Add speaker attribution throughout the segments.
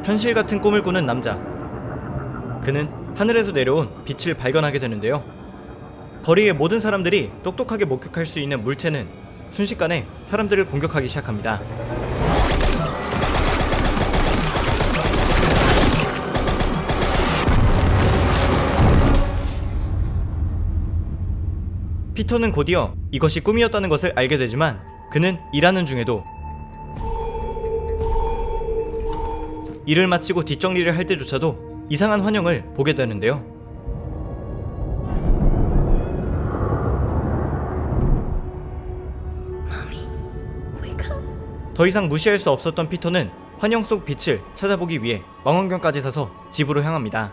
Speaker 1: 현실 같은 꿈을 꾸는 남자. 그는 하늘에서 내려온 빛을 발견하게 되는데요. 거리의 모든 사람들이 똑똑하게 목격할 수 있는 물체는 순식간에 사람들을 공격하기 시작합니다. 피터는 곧이어 이것이 꿈이었다는 것을 알게 되지만 그는 일하는 중에도 일을 마치고 뒷정리를 할 때조차도 이상한 환영을 보게 되는데요. 더 이상 무시할 수 없었던 피터는 환영 속 빛을 찾아보기 위해 망원경까지 사서 집으로 향합니다.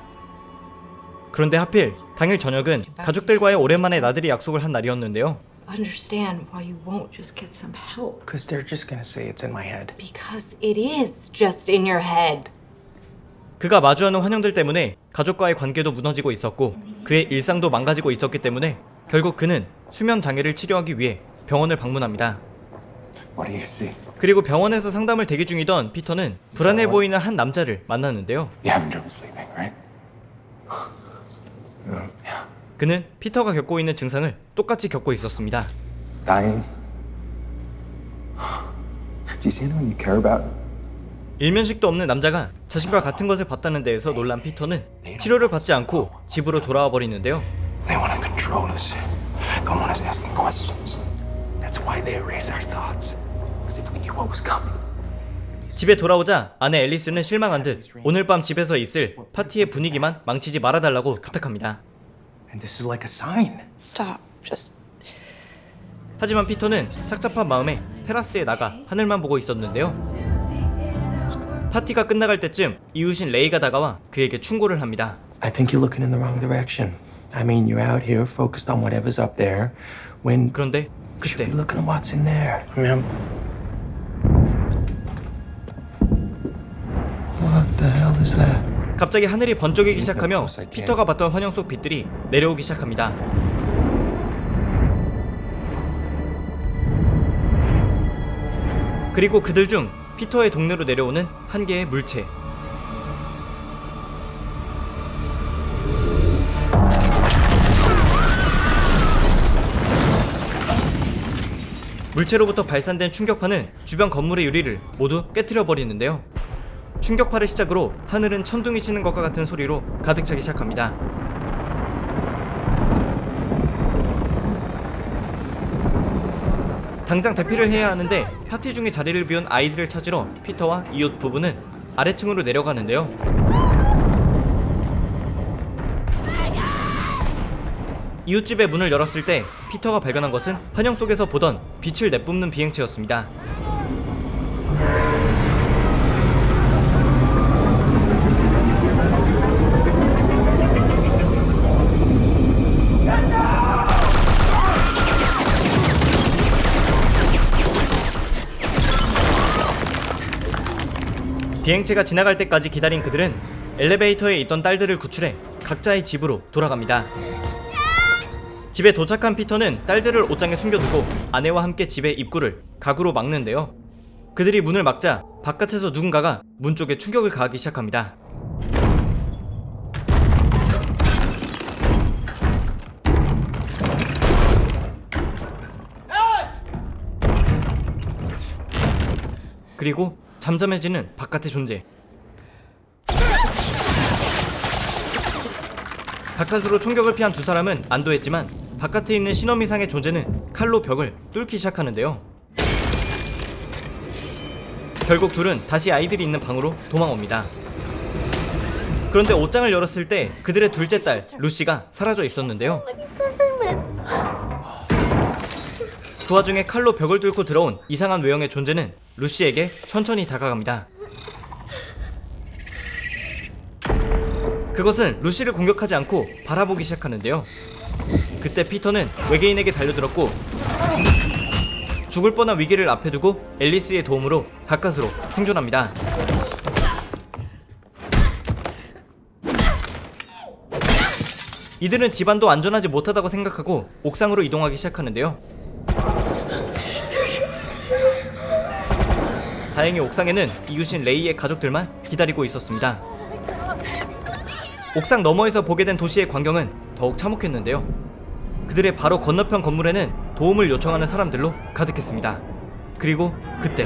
Speaker 1: 그런데 하필 당일 저녁은 가족들과의 오랜만에 나들이 약속을 한 날이었는데요.
Speaker 2: Understand why you won't just get some help.
Speaker 3: Because they're just gonna say it's in my head.
Speaker 2: Because it is just in your head.
Speaker 1: 그가 마주하는 환영들 때문에 가족과의 관계도 무너지고 있었고 그의 일상도 망가지고 있었기 때문에 결국 그는 수면 장애를 치료하기 위해 병원을 방문합니다.
Speaker 4: What do you see?
Speaker 1: 그리고 병원에서 상담을 대기 중이던 피터는 불안해 보이는 한 남자를 만났는데요.
Speaker 4: You haven't trouble sleeping, right? Yeah.
Speaker 1: 그는 피터가 겪고 있는 증상을 똑같이 겪고 있었습니다.
Speaker 4: Dying? Do you see anyone you care about?
Speaker 1: 일면식도 없는 남자가 자신과 같은 것을 봤다는 데에서 놀란 피터는 치료를 받지 않고 집으로 돌아와 버리는데요.
Speaker 4: They want to control us. Don't want us asking questions. That's why they erase our thoughts. Because if we knew what was coming.
Speaker 1: 집에 돌아오자 아내 앨리스는 실망한 듯 오늘 밤 집에서 있을 파티의 분위기만 망치지 말아달라고 부탁합니다.
Speaker 3: And this is like a sign.
Speaker 2: Stop. Just
Speaker 1: 하지만 피터는 착잡한 마음에 테라스에 나가 하늘만 보고 있었는데요. 파티가 끝나갈 때쯤 이웃인 레이가 다가와 그에게 충고를 합니다.
Speaker 3: I think you're looking in the wrong direction. I mean, you're out here focused on whatever's up there. When
Speaker 1: 그런데
Speaker 3: you should
Speaker 1: 그때
Speaker 3: be looking at what's in there. I mean, what the hell is that?
Speaker 1: 갑자기 하늘이 번쩍이기 시작하며 피터가 봤던 환영 속 빛들이 내려오기 시작합니다. 그리고 그들 중 피터의 동네로 내려오는 한 개의 물체. 물체로부터 발산된 충격파는 주변 건물의 유리를 모두 깨트려 버리는데요. 충격파를 시작으로 하늘은 천둥이 치는 것과 같은 소리로 가득 차기 시작합니다. 당장 대피를 해야 하는데 파티 중에 자리를 비운 아이들을 찾으러 피터와 이웃 부부는 아래층으로 내려가는데요. 이웃집의 문을 열었을 때 피터가 발견한 것은 환영 속에서 보던 빛을 내뿜는 비행체였습니다. 비행체가 지나갈 때까지 기다린 그들은 엘리베이터에 있던 딸들을 구출해 각자의 집으로 돌아갑니다. 집에 도착한 피터는 딸들을 옷장에 숨겨두고 아내와 함께 집의 입구를 가구로 막는데요. 그들이 문을 막자 바깥에서 누군가가 문 쪽에 충격을 가하기 시작합니다. 그리고 잠잠해지는 바깥의 존재. 바깥으로 총격을 피한 두 사람은 안도했지만 바깥에 있는 신호미상의 존재는 칼로 벽을 뚫기 시작하는데요. 결국 둘은 다시 아이들이 있는 방으로 도망옵니다. 그런데 옷장을 열었을 때 그들의 둘째 딸 루시가 사라져 있었는데요. 그 와중에 칼로 벽을 뚫고 들어온 이상한 외형의 존재는 루시에게 천천히 다가갑니다. 그것은 루시를 공격하지 않고 바라보기 시작하는데요. 그때 피터는 외계인에게 달려들었고 죽을 뻔한 위기를 앞에 두고 앨리스의 도움으로 가까스로 생존합니다. 이들은 집안도 안전하지 못하다고 생각하고 옥상으로 이동하기 시작하는데요. 다행히 옥상에는 이웃인 레이의 가족들만 기다리고 있었습니다. 옥상 너머에서 보게 된 도시의 광경은 더욱 참혹했는데요. 그들의 바로 건너편 건물에는 도움을 요청하는 사람들로 가득했습니다. 그리고 그때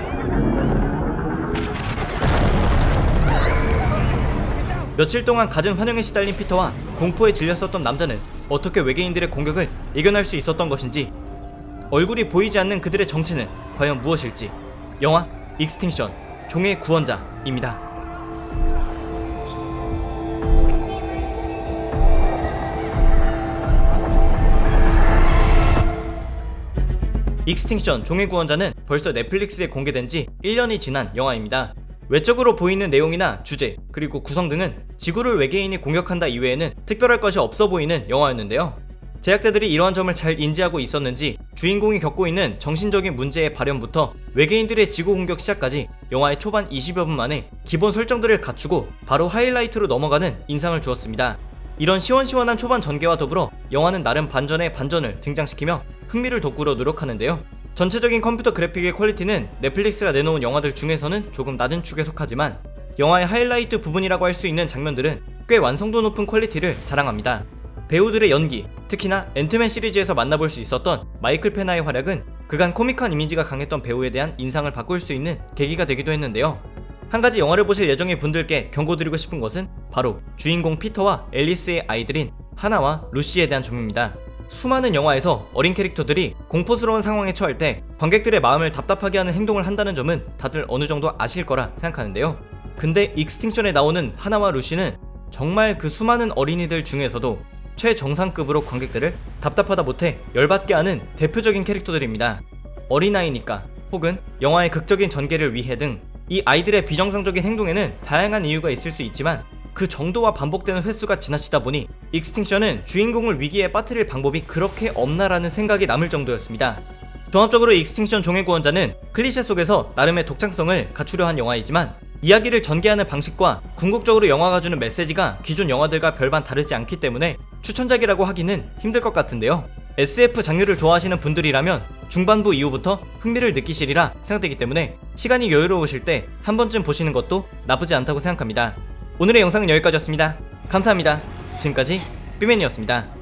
Speaker 1: 며칠 동안 갖은 환영에 시달린 피터와 공포에 질렸었던 남자는 어떻게 외계인들의 공격을 이겨낼 수 있었던 것인지, 얼굴이 보이지 않는 그들의 정체는 과연 무엇일지. 영화 익스팅션 종의 구원자입니다. 익스팅션 종의 구원자는 벌써 넷플릭스에 공개된 지 1년이 지난 영화입니다. 외적으로 보이는 내용이나 주제, 그리고 구성 등은 지구를 외계인이 공격한다 이외에는 특별할 것이 없어 보이는 영화였는데요. 제작자들이 이러한 점을 잘 인지하고 있었는지 주인공이 겪고 있는 정신적인 문제의 발현부터 외계인들의 지구 공격 시작까지 영화의 초반 20여 분 만에 기본 설정들을 갖추고 바로 하이라이트로 넘어가는 인상을 주었습니다. 이런 시원시원한 초반 전개와 더불어 영화는 나름 반전에 반전을 등장시키며 흥미를 돋구려 노력하는데요. 전체적인 컴퓨터 그래픽의 퀄리티는 넷플릭스가 내놓은 영화들 중에서는 조금 낮은 축에 속하지만 영화의 하이라이트 부분이라고 할 수 있는 장면들은 꽤 완성도 높은 퀄리티를 자랑합니다. 배우들의 연기, 특히나 앤트맨 시리즈에서 만나볼 수 있었던 마이클 페나의 활약은 그간 코믹한 이미지가 강했던 배우에 대한 인상을 바꿀 수 있는 계기가 되기도 했는데요. 한 가지 영화를 보실 예정의 분들께 경고드리고 싶은 것은 바로 주인공 피터와 앨리스의 아이들인 하나와 루시에 대한 점입니다. 수많은 영화에서 어린 캐릭터들이 공포스러운 상황에 처할 때 관객들의 마음을 답답하게 하는 행동을 한다는 점은 다들 어느 정도 아실 거라 생각하는데요. 근데 익스팅션에 나오는 하나와 루시는 정말 그 수많은 어린이들 중에서도 최정상급으로 관객들을 답답하다 못해 열받게 하는 대표적인 캐릭터들입니다. 어린아이니까, 혹은 영화의 극적인 전개를 위해 등 이 아이들의 비정상적인 행동에는 다양한 이유가 있을 수 있지만 그 정도와 반복되는 횟수가 지나치다 보니 익스팅션은 주인공을 위기에 빠뜨릴 방법이 그렇게 없나라는 생각이 남을 정도였습니다. 종합적으로 익스팅션 종의 구원자는 클리셰 속에서 나름의 독창성을 갖추려 한 영화이지만 이야기를 전개하는 방식과 궁극적으로 영화가 주는 메시지가 기존 영화들과 별반 다르지 않기 때문에 추천작이라고 하기는 힘들 것 같은데요. SF 장르를 좋아하시는 분들이라면 중반부 이후부터 흥미를 느끼시리라 생각되기 때문에 시간이 여유로우실 때 한 번쯤 보시는 것도 나쁘지 않다고 생각합니다. 오늘의 영상은 여기까지였습니다. 감사합니다. 지금까지 삐맨이었습니다.